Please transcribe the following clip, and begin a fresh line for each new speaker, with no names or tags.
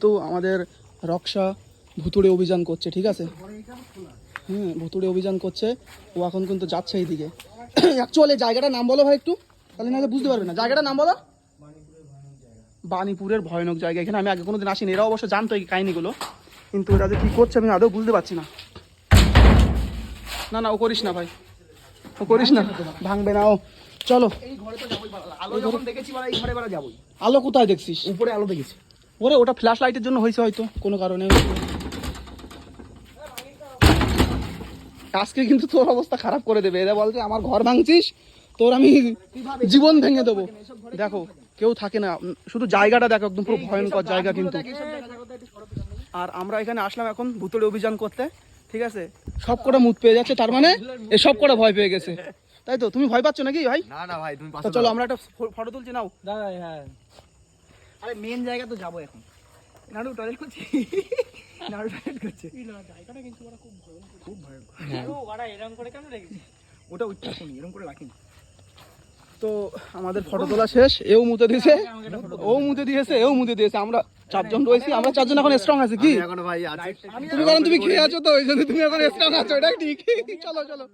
তো আমাদের রক্সা ভুতুড়ে অভিযান করছে, ঠিক আছে? ভুতুড়ে অভিযান করছে। ও এখন কিন্তু যাচ্ছে এইদিকে। অ্যাকচুয়ালি জায়গাটার নাম বলো ভাই একটু, তাহলে না বুঝতে পারবে না। জায়গাটার নাম বলো। বাণীপুরের ভয়ানক জায়গা। এখানে আমি আগে কোনোদিন আসিনি। এরা অবশ্য জানতো এই কাহিনিগুলো, কিন্তু এরা যে কী করছে আমি আদৌ বুঝতে পারছি না। না ও করিস না ভাই, ও করিস না, ভাঙবে না ও। চলো। আলো কোথায় দেখছিস?
উপরে আলো দেখেছি।
ওরে ওটা ফ্ল্যাশ লাইটের জন্য হয়েছে হয়তো কোনো কারণে। আজকে কিন্তু তোর অবস্থা খারাপ করে দেবে। এরা বলছে আমার ঘর ভাঙছিস, তোর আমি জীবন ভেঙে দেবো। দেখো কেউ থাকে না, শুধু জায়গাটা দেখো, একদম পুরো ভয়ঙ্কর জায়গা কিন্তু। আর আমরা এখানে আসলাম এখন ভুতুড়ে অভিযান করতে, ঠিক আছে? সব কটা মুত পেয়ে যাচ্ছে, তার মানে এ সব কটা ভয় পেয়ে গেছে, তাই তো? তুমি ভয় পাচ্ছ নাকি ভাই?
না না ভাই, তুমি
তো চলো আমরা একটা ফটো তুলছি, নাও।
দাঁড়াই। হ্যাঁ, আরে মেন জায়গা তো যাবো এখন। নাড়ু টয়লেট করছে, নাড়ু টয়লেট করছে। জায়গাটা কিন্তু ওরা খুব ভয়ঙ্কর। ওরা এরকম করে কেন রেখেছে? ওটা উচ্চারণ শুনি, এরকম করে রাখিনি।
তো আমাদের ফটো তোলা শেষ। এও মুতে দিয়েছে, ও মুতে দিয়েছে, এও মুতে দিয়েছে। আমরা চারজন রয়েছি, আমরা চারজন এখন স্ট্রং আছি। কি
এখনো ভাই আছে
তুমি? কারণ তুমি খেয়ে আছো তো, ওই জন্য তুমি এখন স্ট্রং আছো, এটাই ঠিক। চলো চলো।